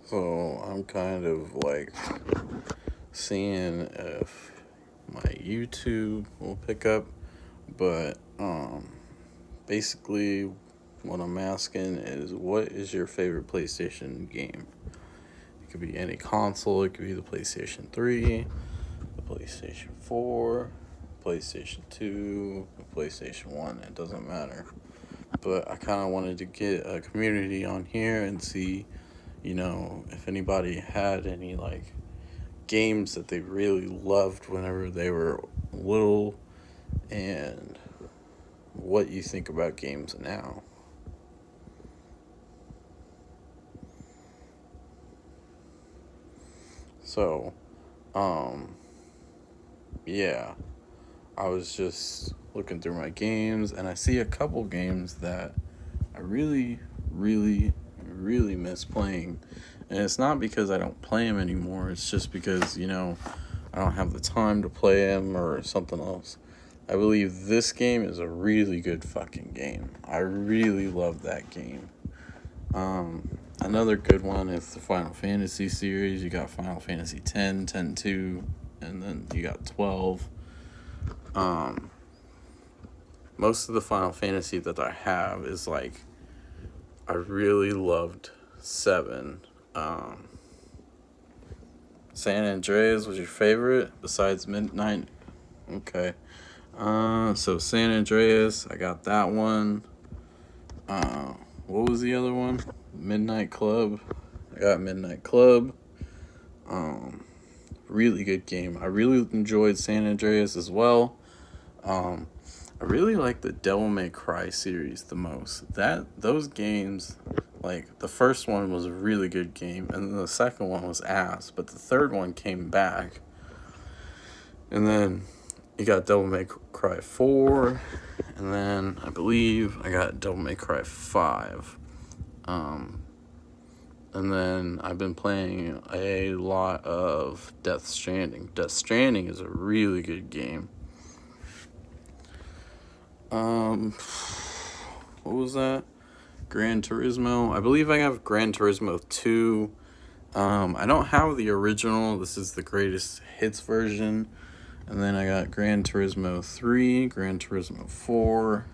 So I'm kind of like seeing if my YouTube will pick up, but basically what I'm asking is, what is your favorite PlayStation game? It could be any console. It could be the PlayStation 3, the PlayStation 4, PlayStation 2, the PlayStation 1. It doesn't matter. But I kind of wanted to get a community on here and see, if anybody had any like games that they really loved whenever they were little, and what you think about games now. So, um, yeah, I was just looking through my games and I see a couple games that I really, really, really miss playing. And it's not because I don't play them anymore, it's just because, I don't have the time to play them or something else. I believe this game is a really good fucking game. I really love that game. Another good one is the Final Fantasy series. You got Final Fantasy 10, 10-2, and then you got 12. Most of the Final Fantasy that I have is like, I really loved 7. San Andreas was your favorite besides Midnight? Okay. So San Andreas, I got that one. What was the other one? Midnight Club. I got Midnight Club. Really good game. I really enjoyed San Andreas as well. I really like the Devil May Cry series the most. Those games, like the first one was a really good game, and then the second one was ass, but the third one came back. And then you got Devil May Cry 4, and then I believe I got Devil May Cry 5. And then I've been playing a lot of Death Stranding. Death Stranding is a really good game. What was that? Gran Turismo. I believe I have Gran Turismo 2. I don't have the original. This is the greatest hits version. And then I got Gran Turismo 3, Gran Turismo 4,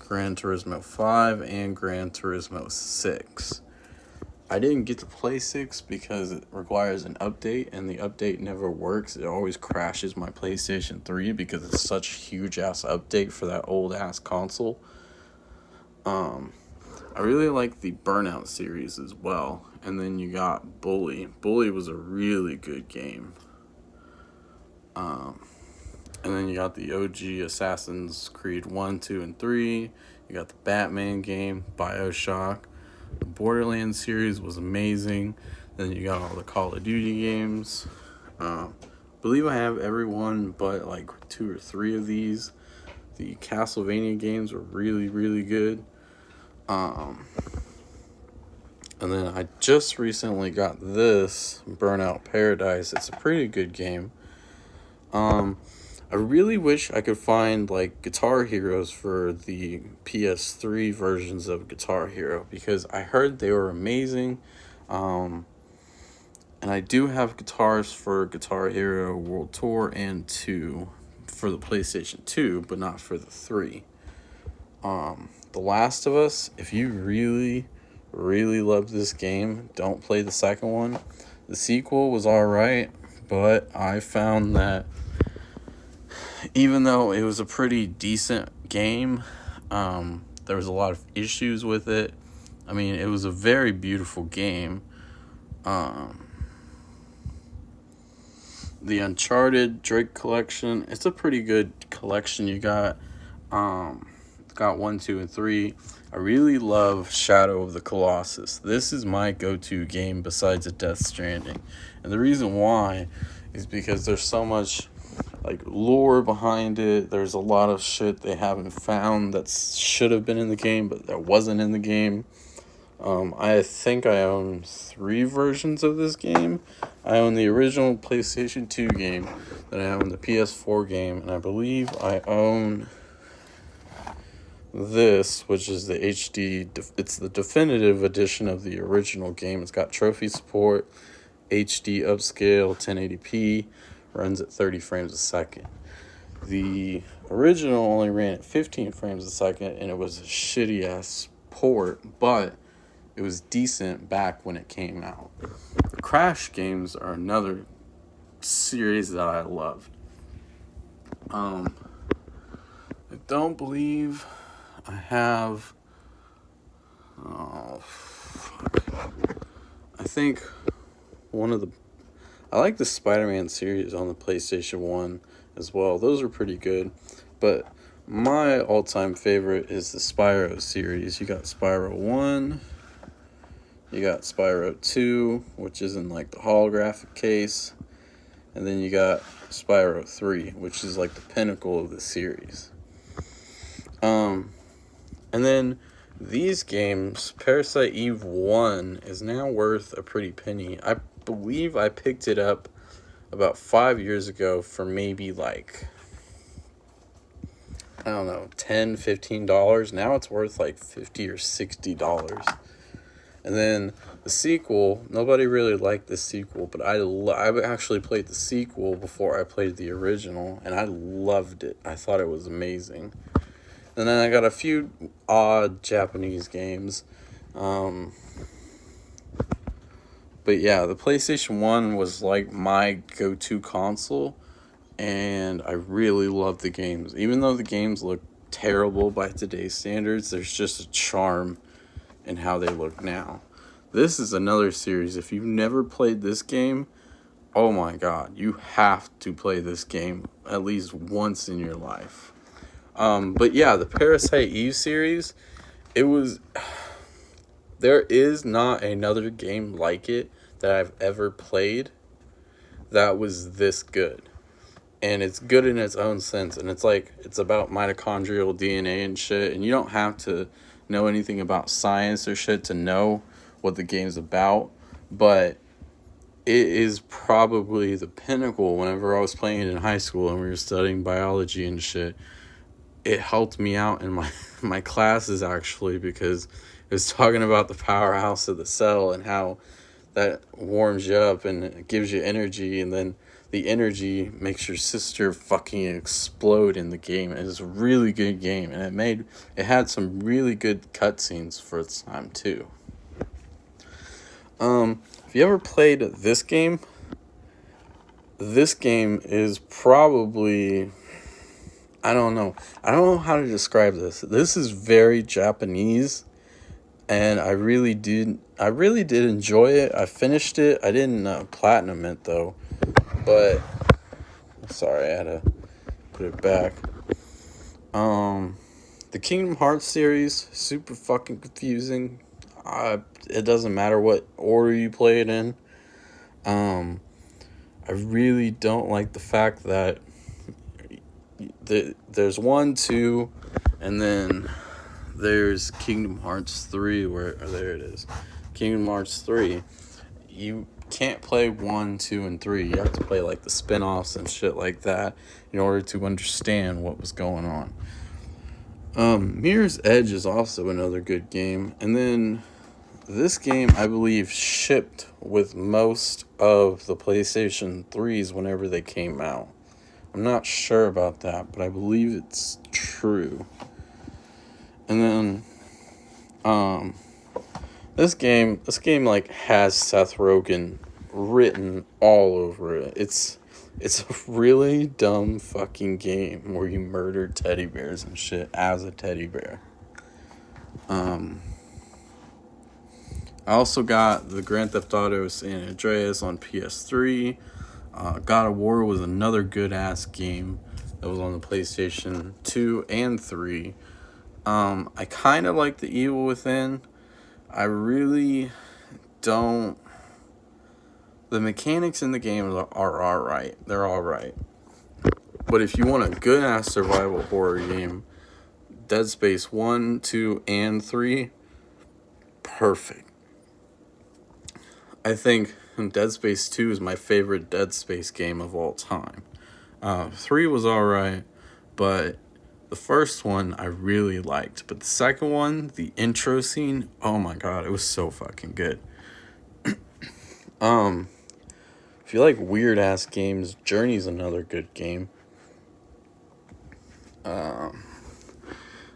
Gran Turismo 5, and Gran Turismo 6. I didn't get to play 6 because it requires an update, and the update never works. It always crashes my PlayStation 3 because it's such a huge-ass update for that old-ass console. I really like the Burnout series as well. And then you got Bully. Bully was a really good game. And then you got the OG Assassin's Creed 1, 2, and 3. You got the Batman game, BioShock. The Borderlands series was amazing. Then you got all the Call of Duty games. Believe I have every one but like 2 or 3 of these. The Castlevania games were really, really good. And then I just recently got this, Burnout Paradise. It's a pretty good game. I really wish I could find like Guitar Heroes for the PS3 versions of Guitar Hero, because I heard they were amazing. And I do have guitars for Guitar Hero World Tour and 2 for the PlayStation 2, but not for the 3. The Last of Us, if you really, really love this game, don't play the second one. The sequel was alright, but I found that even though it was a pretty decent game, there was a lot of issues with it. I mean, it was a very beautiful game. The Uncharted Drake collection, it's a pretty good collection. You got 1, 2, and 3. I really love Shadow of the Colossus. This is my go-to game besides a Death Stranding. And the reason why is because there's so much like lore behind it. There's a lot of shit they haven't found that should have been in the game, but that wasn't in the game. I think I own 3 versions of this game. I own the original PlayStation 2 game, then I own the PS4 game, and I believe I own this, which is the HD, it's the definitive edition of the original game. It's got trophy support, HD upscale, 1080p, runs at 30 frames a second. The original only ran at 15 frames a second, and it was a shitty ass port, but it was decent back when it came out. The Crash games are another series that I loved. I don't believe I have. Oh, fuck. I think one of the. I like the Spider-Man series on the PlayStation 1 as well. Those are pretty good. But my all-time favorite is the Spyro series. You got Spyro 1. You got Spyro 2, which is in like the holographic case. And then you got Spyro 3, which is like the pinnacle of the series. And then these games, Parasite Eve 1 is now worth a pretty penny. I believe I picked it up about 5 years ago for maybe like, I don't know, $10, $15. Now it's worth like $50 or $60. And then the sequel, nobody really liked the sequel, but I actually played the sequel before I played the original, and I loved it. I thought it was amazing. And then I got a few odd Japanese games. But yeah, the PlayStation 1 was like my go-to console, and I really loved the games. Even though the games look terrible by today's standards, there's just a charm in how they look now. This is another series. If you've never played this game, oh my god, you have to play this game at least once in your life. But yeah, the Parasite Eve series, there is not another game like it that I've ever played that was this good. And it's good in its own sense. And it's about mitochondrial DNA and shit. And you don't have to know anything about science or shit to know what the game's about. But it is probably the pinnacle. Whenever I was playing it in high school and we were studying biology and shit, it helped me out in my classes, actually, because it was talking about the powerhouse of the cell and how that warms you up and it gives you energy, and then the energy makes your sister fucking explode in the game. It was a really good game, and it had some really good cutscenes for its time too. If you ever played this game is probably, I don't know how to describe this. This is very Japanese, and I really did enjoy it. I finished it. I didn't platinum it though, but sorry, I had to put it back. The Kingdom Hearts series, super fucking confusing. It doesn't matter what order you play it in. I really don't like the fact that there's 1, 2, and then there's Kingdom Hearts 3, there it is. Kingdom Hearts 3. You can't play 1, 2, and 3. You have to play like the spin-offs and shit like that in order to understand what was going on. Mirror's Edge is also another good game. And then this game, I believe, shipped with most of the PlayStation 3s whenever they came out. I'm not sure about that, but I believe it's true. And then, this game like has Seth Rogen written all over it. It's a really dumb fucking game where you murder teddy bears and shit as a teddy bear. I also got the Grand Theft Auto San Andreas on PS3. God of War was another good-ass game that was on the PlayStation 2 and 3. I kind of like The Evil Within. I really don't. The mechanics in the game are alright. They're alright. But if you want a good-ass survival horror game, Dead Space 1, 2, and 3, perfect. I think Dead Space 2 is my favorite Dead Space game of all time. 3 was alright, but The first one I really liked, but the second one, the intro scene, oh my god, it was so fucking good. If you like weird ass games, Journey's another good game. The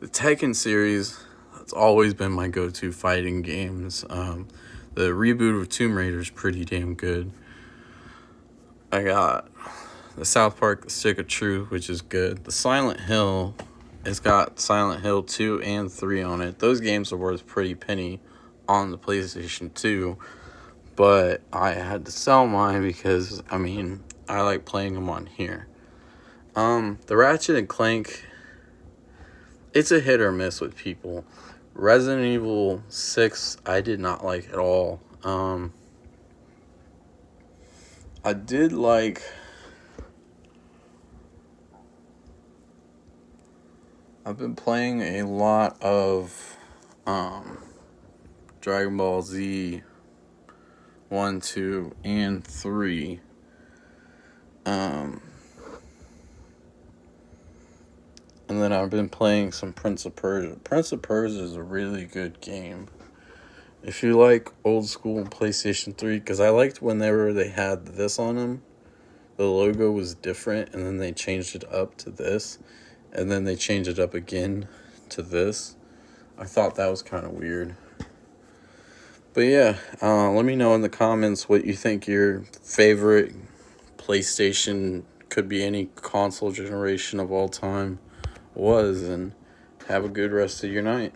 Tekken series, that's always been my go-to fighting games. The reboot of Tomb Raider is pretty damn good. I got the South Park The Stick of Truth, which is good. The Silent Hill, it's got Silent Hill 2 and 3 on it. Those games are worth pretty penny on the PlayStation 2. But I had to sell mine because, I mean, I like playing them on here. The Ratchet and Clank, it's a hit or miss with people. Resident Evil 6, I did not like at all. I did like... I've been playing a lot of Dragon Ball Z 1, 2, and 3. And then I've been playing some Prince of Persia. Prince of Persia is a really good game. If you like old school PlayStation 3, because I liked whenever they had this on them, the logo was different, and then they changed it up to this, and then they changed it up again to this. I thought that was kind of weird. But yeah, let me know in the comments what you think your favorite PlayStation, could be any console generation of all time, was, and have a good rest of your night.